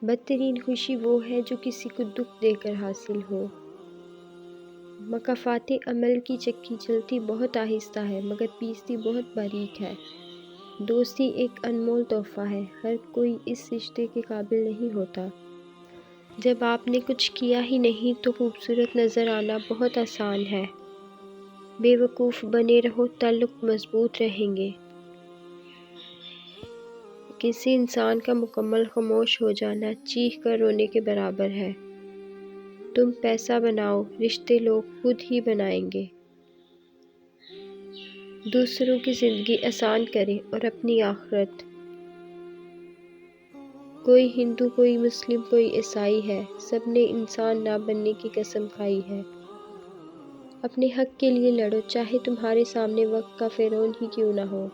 بدترین خوشی وہ ہے جو کسی کو دکھ دے کر حاصل ہو۔ مکافات عمل کی چکی چلتی بہت آہستہ ہے مگر پیستی بہت باریک ہے۔ دوستی ایک انمول تحفہ ہے، ہر کوئی اس رشتے کے قابل نہیں ہوتا۔ جب آپ نے کچھ کیا ہی نہیں تو خوبصورت نظر آنا بہت آسان ہے۔ بے وقوف بنے رہو، تعلق مضبوط رہیں گے۔ کسی انسان کا مکمل خاموش ہو جانا چیخ کر رونے کے برابر ہے۔ تم پیسہ بناؤ، رشتے لوگ خود ہی بنائیں گے۔ دوسروں کی زندگی آسان کریں اور اپنی آخرت۔ کوئی ہندو، کوئی مسلم، کوئی عیسائی ہے، سب نے انسان نہ بننے کی قسم کھائی ہے۔ اپنے حق کے لیے لڑو، چاہے تمہارے سامنے وقت کا فرعون ہی کیوں نہ ہو۔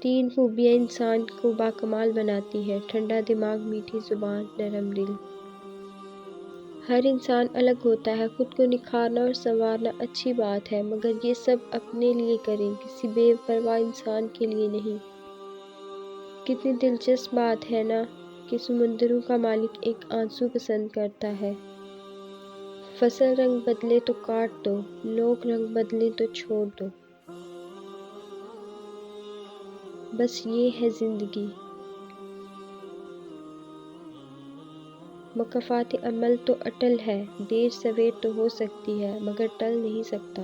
3 خوبیاں انسان کو باکمال بناتی ہیں: ٹھنڈا دماغ، میٹھی زبان، نرم دل۔ ہر انسان الگ ہوتا ہے، خود کو نکھارنا اور سنوارنا اچھی بات ہے مگر یہ سب اپنے لیے کریں، کسی بے پرواہ انسان کے لیے نہیں۔ کتنی دلچسپ بات ہے نا کہ سمندروں کا مالک ایک آنسو پسند کرتا ہے۔ فصل رنگ بدلے تو کاٹ دو، لوگ رنگ بدلیں تو چھوڑ دو۔ بس یہ ہے زندگی۔ مکافات عمل تو اٹل ہے، دیر سویر تو ہو سکتی ہے مگر ٹل نہیں سکتا۔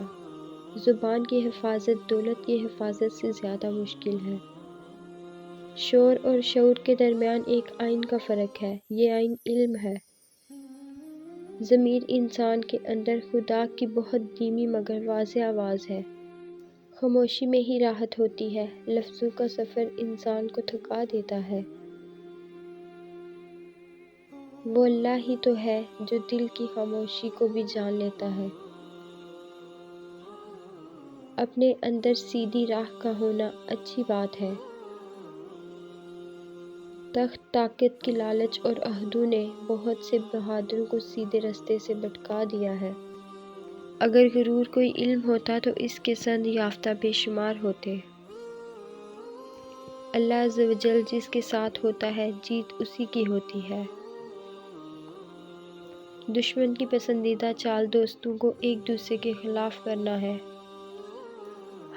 زبان کی حفاظت دولت کی حفاظت سے زیادہ مشکل ہے۔ شعور اور شعور کے درمیان ایک آئین کا فرق ہے، یہ آئین علم ہے۔ ضمیر انسان کے اندر خدا کی بہت دھیمی مگر واضح آواز ہے۔ خاموشی میں ہی راحت ہوتی ہے، لفظوں کا سفر انسان کو تھکا دیتا ہے۔ وہ اللہ ہی تو ہے جو دل کی خاموشی کو بھی جان لیتا ہے۔ اپنے اندر سیدھی راہ کا ہونا اچھی بات ہے۔ تخت طاقت کی لالچ اور عہدوں نے بہت سے بہادروں کو سیدھے رستے سے بھٹکا دیا ہے۔ اگر غرور کوئی علم ہوتا تو اس کے سند یافتہ بے شمار ہوتے۔ اللہ عز و جل جس کے ساتھ ہوتا ہے، جیت اسی کی ہوتی ہے۔ دشمن کی پسندیدہ چال دوستوں کو ایک دوسرے کے خلاف کرنا ہے۔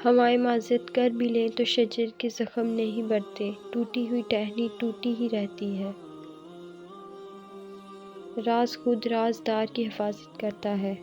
ہوائیں معذرت کر بھی لیں تو شجر کے زخم نہیں بھرتے، ٹوٹی ہوئی ٹہنی ٹوٹی ہی رہتی ہے۔ راز خود رازدار کی حفاظت کرتا ہے۔